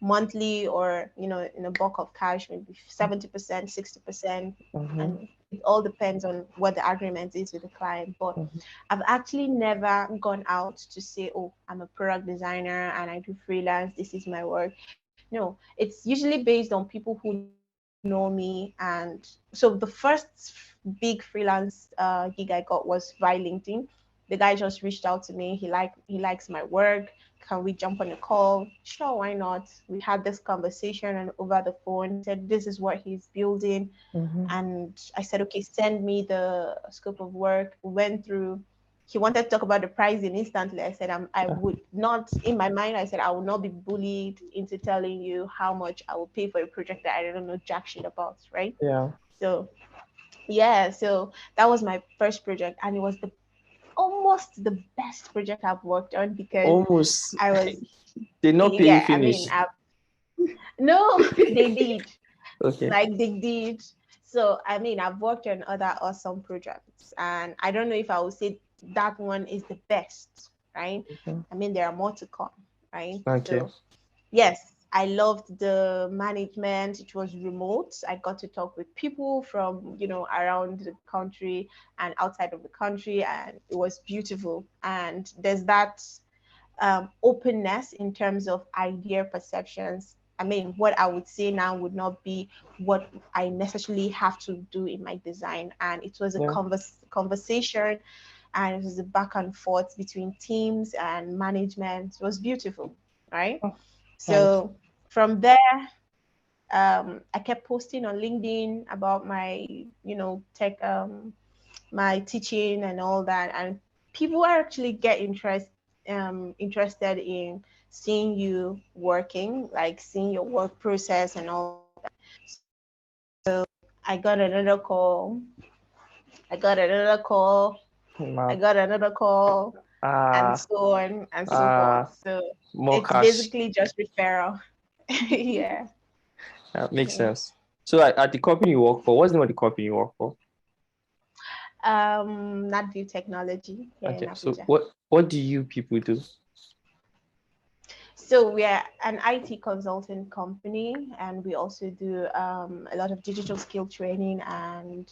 monthly or, in a bulk of cash, maybe 70%, 60%. Mm-hmm. And it all depends on what the agreement is with the client. But I've actually never gone out to say, oh, I'm a product designer and I do freelance. This is my work. No, it's usually based on people who know me. And so the first big freelance gig I got was via LinkedIn. The guy just reached out to me. He likes my work. Can we jump on a call? Sure, why not? We had this conversation and over the phone. He said this is what he's building, Mm-hmm. and I said, okay, send me the scope of work. We went through. He wanted to talk about the pricing instantly. I said, I would not, in my mind, I said, I will not be bullied into telling you how much I will pay for a project that I don't know jack shit about, right? Yeah. So, yeah, so that was my first project, and it was the almost the best project I've worked on because Almost. I was, They not pay you yeah, I mean, finish. no, they did. Okay. Like they did. So I mean, I've worked on other awesome projects, and I don't know if I would say that one is the best, right? Mhm. I mean, there are more to come, right? Okay. So yes, I loved the management. It was remote. I got to talk with people from, around the country and outside of the country, and it was beautiful. And there's that openness in terms of idea perceptions. I mean, what I would say now would not be what I necessarily have to do in my design. And it was a Yeah. conversation, and it was a back and forth between teams and management. It was beautiful, right? Oh, nice. So from there, I kept posting on LinkedIn about my, tech, my teaching and all that, and people are actually interested in seeing you working, like seeing your work process and all that. So I got another call. I got another call. I Mad. got another call, and Ah. so on and so forth. Ah. So More it's cash. basically just referral. Yeah. That makes Mhm. sense. So at the company you work for, what's the name of the company you work for? NatView Technology here in Okay. So Abuja. what do you people do? So we are an IT consulting company, and we also do a lot of digital skill training, and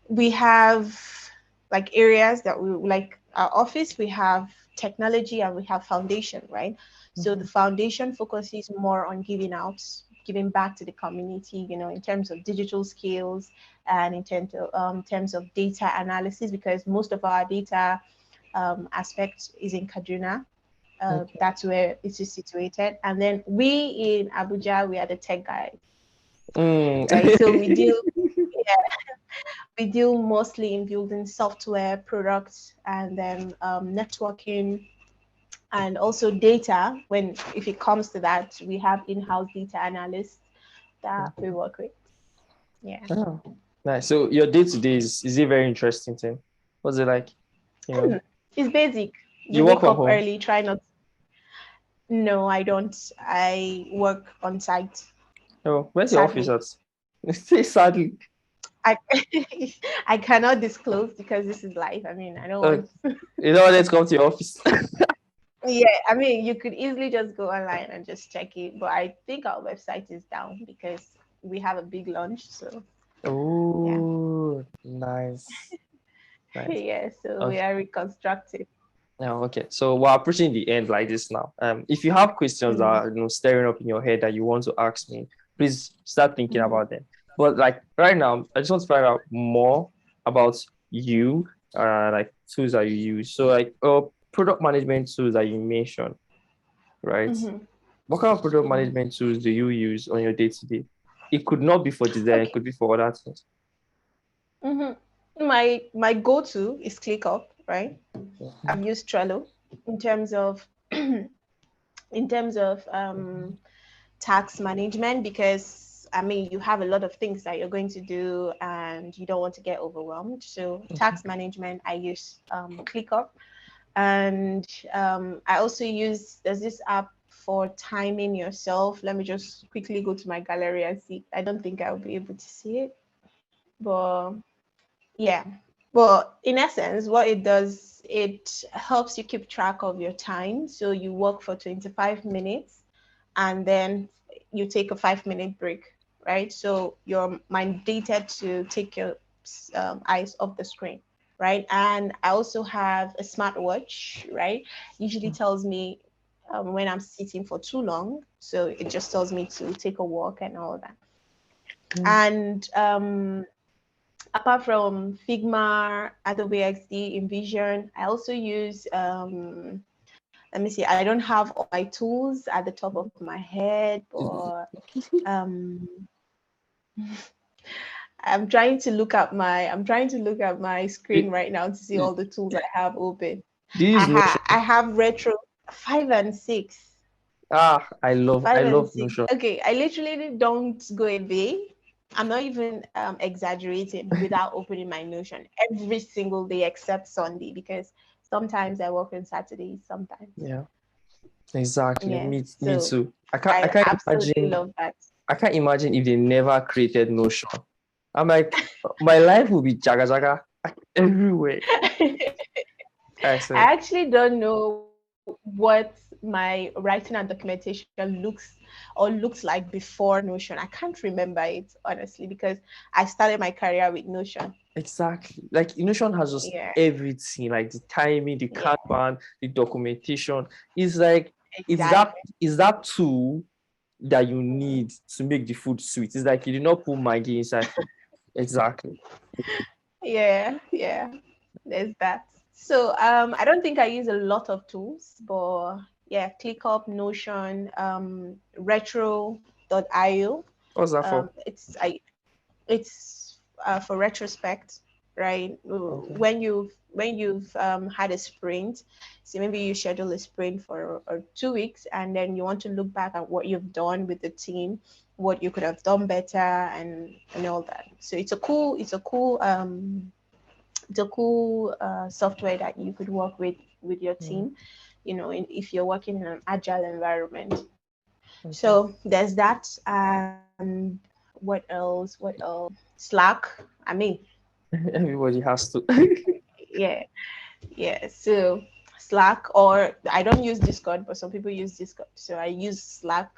we have like areas that we like. Our office, we have technology and we have foundation, right? So the Mhm. foundation focuses more on giving back to the community, in terms of digital skills and in terms of data analysis, because most of our data aspect is in Kaduna. Okay. That's where it is situated. And then we in Abuja, we are the tech guys, Mm. right? So we deal mostly in building software products, and then networking, and also data. When if it comes to that, we have in-house data analysts that we work with. Yeah. Oh, nice. So your day to day is it very interesting thing? What's it like? You know, Hmm. It's basic. you You work wake from up home. early, try not. No, I don't. I work on site, Oh, where's your office sadly. at? Sadly. I I cannot disclose because this is live. I mean, I don't Uh, want. you know, let's come to your office. Yeah, I mean, you could easily just go online and just check it, but I think our website is down because we have a big launch. So yeah, Oh, nice. Nice. yeah. So we Okay. are reconstructing. Now, okay. So we're approaching the end like this now. If you have questions that Mm-hmm. are staring up in your head that you want to ask me, please start thinking Mm-hmm. about them. But like right now, I just want to find out more about you, like tools that you use. So like product management tools that you mentioned, right? Mm-hmm. What kind of product Mm-hmm. management tools do you use on your day to day? It could not be for design, it Okay. could be for other things. My go-to is ClickUp, right? Mhm. I've used Trello in terms of tax management, because I mean you have a lot of things that you're going to do and you don't want to get overwhelmed. So tax management, I use ClickUp, and I also use there's this app. for timing yourself. Let me just quickly go to my gallery and see. I don't think I'll be able to see it, but yeah. But in essence, what it does, it helps you keep track of your time. So you work for 25 minutes and then you take a 5 minute break, right? So you're mandated to take your eyes off the screen, right? And I also have a smartwatch, right? Usually tells me when I'm sitting for too long. So it just tells me to take a walk and all that. Mm. And apart from Figma, Adobe XD, InVision, I also use, let me see, I don't have all my tools at the top of my head, but um, I'm trying to look at my Do, screen right now to see all the tools I have open. do you use I Notion? have retro 5 and 6. I Five and love six. Notion. Okay, I literally don't go a day. I'm not even exaggerating without opening my Notion every single day except Sunday because sometimes I work on Saturdays, sometimes. Yeah, exactly. Yeah. Me So too. I I can't absolutely imagine. love that. I can't imagine if they never created Notion. I'm like, my life will be jaga jaga everywhere. I I said, actually don't know what my writing and documentation looks like before Notion. I can't remember it honestly because I started my career with Notion. exactly. Like Notion has just Yeah, everything, like the timing, the yeah, Kanban, the documentation. It's like exactly. it's that tool that you need to make the food sweet. It's like you did not put Maggie inside food. Exactly. Yeah, yeah. There's that. So I don't think I use a lot of tools, but yeah, ClickUp, Notion, retro.io. What's that for? It's for retrospect, right? Okay. When you've had a sprint, so maybe you schedule a sprint for 2 weeks, and then you want to look back at what you've done with the team, what you could have done better, and all that. So it's a cool software that you could work with your Mm, team, if you're working in an agile environment. okay. So there's that. And what else? Slack. I mean, Everybody has to. yeah, yeah. So Slack, or I don't use Discord, but some people use Discord. So I use Slack,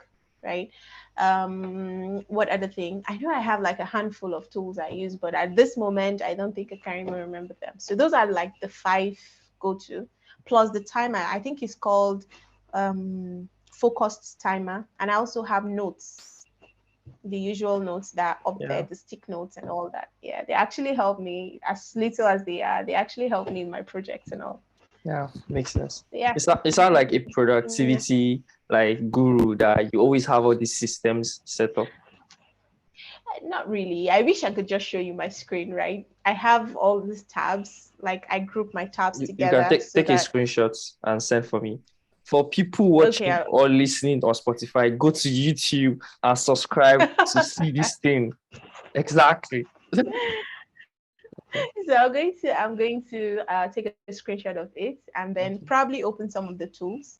right? What other thing? I know I have like a handful of tools I use, but at this moment, I don't think I can even remember them. So those are like the five go to, plus the timer. I think it's called focused timer, and I also have notes, the usual notes that are up there, Yeah. the stick notes and all that. Yeah, they actually help me, as little as they are. They actually help me in my projects and all. Yeah, makes sense. Yeah, It's not like a yeah. productivity like guru that you always have all these systems set up. Not really. I wish I could just show you my screen, right? I have all these tabs. Like I group my tabs You can together so take a that screenshot and send for me. For people okay. watching or listening on Spotify, go to YouTube and subscribe to see this thing. Exactly. So I'm going to take a screenshot of it and then Okay. probably open some of the tools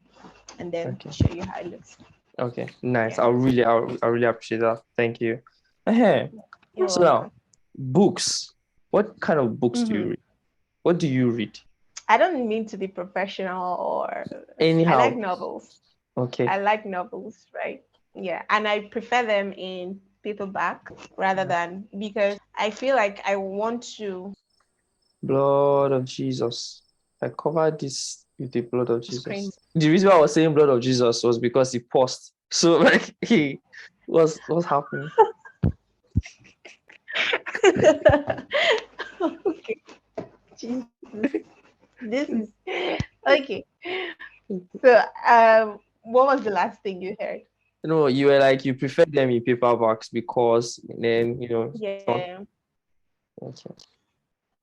and then Okay. show you how it looks. Okay. Nice. Yeah, I really appreciate that. Thank you. uh you're So now, welcome. books. What kind of books do you Hmm. read? What do you read? I don't mean to be professional, or I like Anyhow. novels. Okay. I like novels, right? Yeah, and I prefer them in paperback rather than, because I feel like I want to Blood of Jesus. I covered this with the blood of screen. Jesus. The reason why I was saying blood of Jesus was because he paused. So like he what's happening? Okay, Jesus, this is okay. So, what was the last thing you heard? No, you were like you prefer them in paperbacks because then it's not Yeah. okay.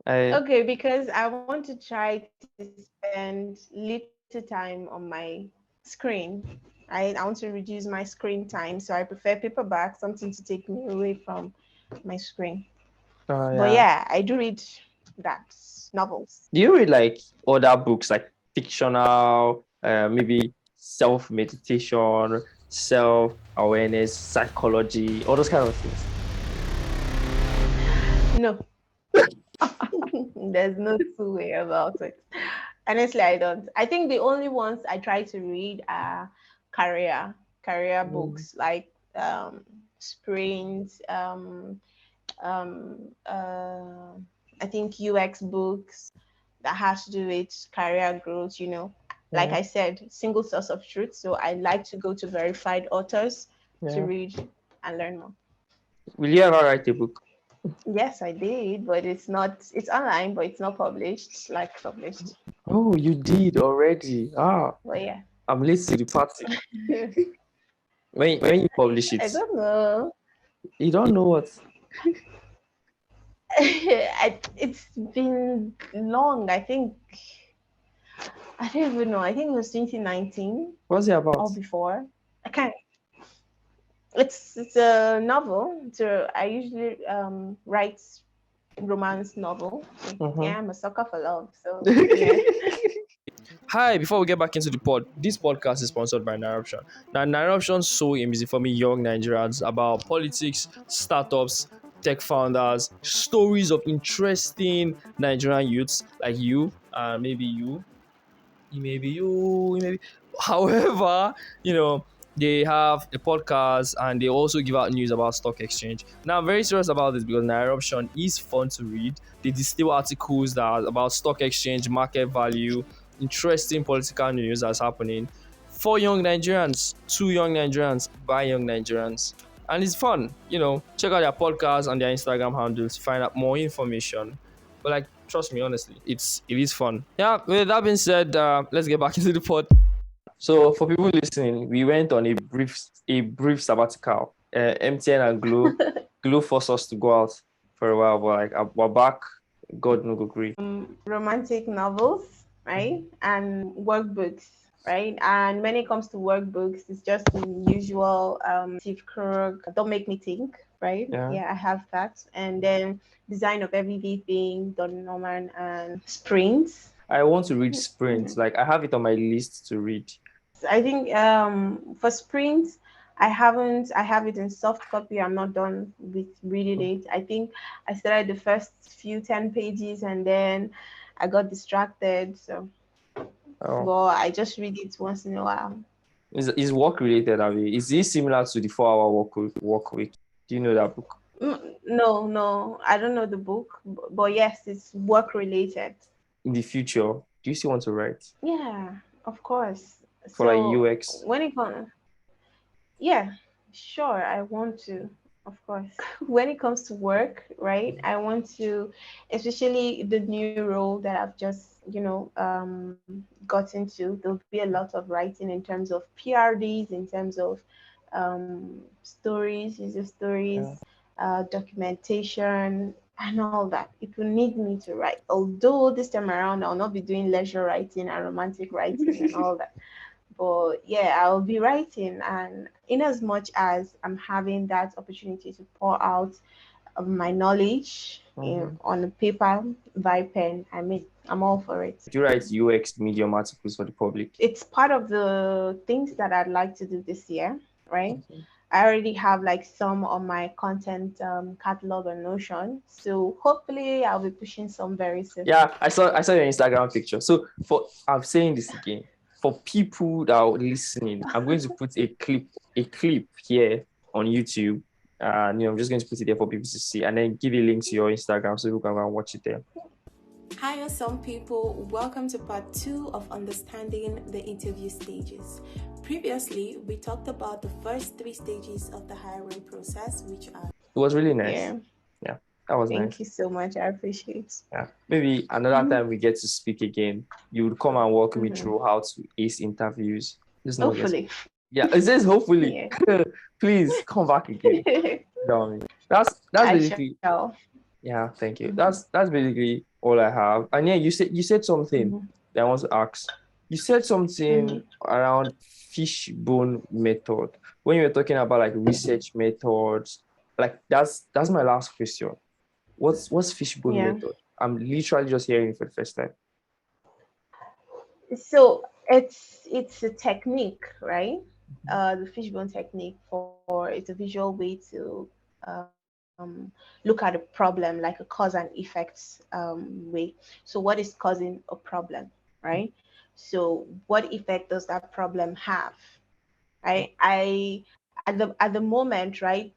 I Okay, because I want to try to spend little time on my screen. I want to reduce my screen time, so I prefer paperback, something to take me away from my screen. But yeah. yeah, I do read that novels. Do you read like other books like fictional, maybe self-meditation, self-awareness, psychology, all those kind of things? No, there's no two way about it. Honestly, I don't. I think the only ones I try to read are career Mm, books like Sprint, um, uh, I think UX books that has to do with career growth. Like mm, I said, single source of truth. So I like to go to verified authors to yeah. read and learn more. Will you ever write a book? Yes, I did, but it's online, but it's not published, like published. Oh, you did already. Ah, But yeah. I'm late to the party. When you publish it, I don't know. you don't know what. It's been long. I don't even know. I think it was 2019 What's it about? or before. I can't. It's a novel. I usually write romance novel. Mm-hmm. Yeah, I'm a sucker for love. So yeah. Hi, before we get back into the pod, this podcast is sponsored by Narruption. Now, Narruption so misinforming young Nigerians about politics, startups, tech founders, stories of interesting Nigerian youths like you, maybe you, maybe you, maybe. However, they have a podcast and they also give out news about stock exchange. Now, I'm very serious about this because Naira is fun to read. They distill articles that are about stock exchange, market value, interesting political news that's happening for young Nigerians, to young Nigerians, by young Nigerians. And it's fun, check out their podcast and their Instagram handles to find out more information. But like, trust me, honestly, it is fun. Yeah. With that being said, let's get back into the pod. So for people listening, we went on a brief sabbatical. MTN and Glow forced us to go out for a while, but like we're back. God no go gree. Romantic novels, right? And workbooks, right? And when it comes to workbooks, it's just the usual Steve Krug, Don't Make Me Think, right? Yeah. Yeah, I have that. And then Design of Everything, Don Norman and Springs. I want to read Sprint. Like I have it on my list to read. I think for Springs, I have it in soft copy. I'm not done with reading it. I think I started the first few 10 pages and then I got distracted. So, Oh. but I just read it once in a while. Is work related, Abby? Is this similar to the 4 hour work week? Do you know that book? No, no, I don't know the book, but yes, it's work related. In the future, do you still want to write Yeah, of course. for like So UX? when it comes, yeah, sure, I want to, of course. When it comes to work, right, I want to, especially the new role that I've just, got into, there'll be a lot of writing in terms of PRDs, in terms of stories, user stories, Yeah. documentation, and all that. It will need me to write. Although this time around, I'll not be doing leisure writing and romantic writing and all that, but yeah, I'll be writing, and in as much as I'm having that opportunity to pour out my knowledge Mm-hmm. on a paper by pen, I mean, I'm all for it. Do you write UX medium articles for the public? It's part of the things that I'd like to do this year, right? Okay. I already have like some on my content catalog on Notion, so hopefully I'll be pushing some very soon. Yeah, I saw your Instagram picture. So I'm saying this again. For people that are listening, I'm going to put a clip here on YouTube. And I'm just going to put it there for people to see and then give a link to your Instagram so people can go and watch it there. Hi, some people. Welcome to part 2 of understanding the interview stages. Previously, we talked about the first 3 stages of the hiring process, which are... It was really nice. Yeah, Yeah, that was thank nice. you so much. I appreciate it. Yeah. Maybe another time we get to speak again, you would come and walk me Mhm. through how to ace interviews. Just know this. Hopefully. Yeah, it says hopefully. Yeah. Please come back again. That's I basically. shall. Yeah, thank you. Mhm. That's basically all I have. And yeah, you said something Mhm. that I want to ask. You said something Mhm. around fishbone method when you were talking about like research methods. Like that's my last question. What's fishbone Yeah. method? I'm literally just hearing it for the first time. So It's a technique, right? The fishbone technique for it's a visual way to look at a problem, like a cause and effects way. So what is causing a problem, right? So what effect does that problem have, right? I at the moment, right?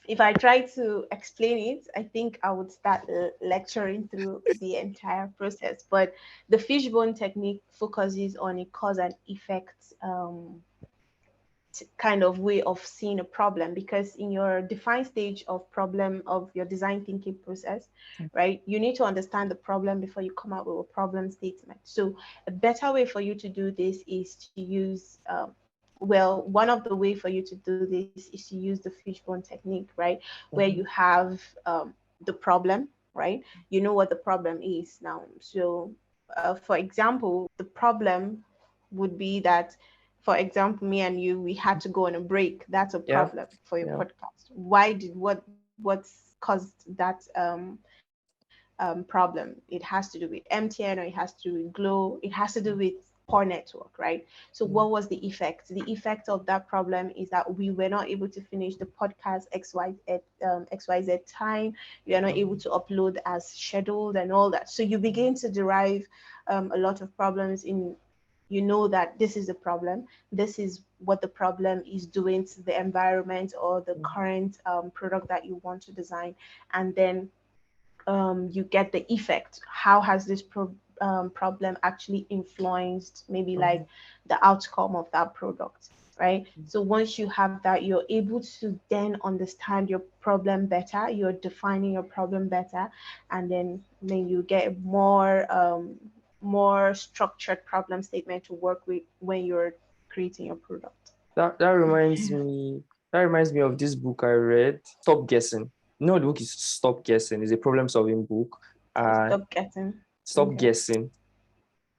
If I try to explain it, I think I would start lecturing through the entire process. But the fishbone technique focuses on a cause and effect kind of way of seeing a problem, because in your defined stage of problem of your design thinking process, right, you need to understand the problem before you come up with a problem statement. So a better way for you to do this is to use well, one of the way for you to do this is to use the fishbone technique, right, where you Mhm. have the problem, right, you know what the problem is now. So for example, the problem would be that, for example, me and you, we had to go on a break. That's a Yeah. problem for your Yeah. podcast. Why did what's caused that problem? It has to do with MTN, or it has to do with Glow. It has to do with poor network, right? So what was Mm. the effect? The effect of that problem is that we were not able to finish the podcast XYZ time. We are not able Mhm. to upload as scheduled and all that. So you begin to derive a lot of problems in, you know that this is a problem, this is what the problem is doing to the environment or the Mhm. current product that you want to design. And then you get the effect. How has this problem actually influenced maybe like Mhm. the outcome of that product, right? So once you have that, you're able to then understand your problem better, you're defining your problem better, and then you get more structured problem statement to work with when you're creating your product. That reminds me. That reminds me of this book I read. Stop Guessing. No, the book is Stop Guessing. It's a problem-solving book. So Uh, stop getting. Stop Okay. Guessing.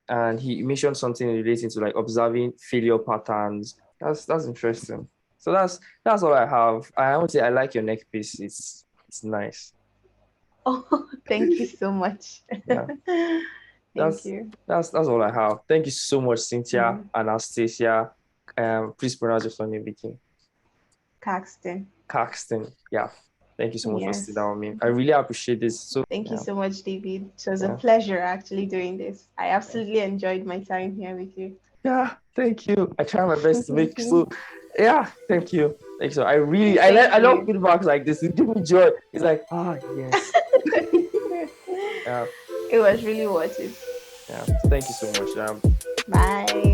And he mentioned something relating to like observing failure patterns. That's interesting. So that's all I have. I want to say I like your neck piece. It's nice. Oh, thank you so much. Yeah. Thank That's you. that's all I have. Thank you so much, Cynthia, Mm. Anastasia. Please pronounce your surname, Vicky. Caxton. Caxton. Yeah. Thank you so much for sitting Yes. down with me. I really appreciate this. So Thank you yeah, so much, David. It was a yeah, pleasure actually doing this. I yeah. absolutely enjoyed my time here with you. Yeah, thank you. I try my best to make so yeah, thank you. Thank you. So I Thank love you. feedback like this. It gives me joy. It's like, yes. Yeah, It was really worth it. yeah. Thank you so much. Bye.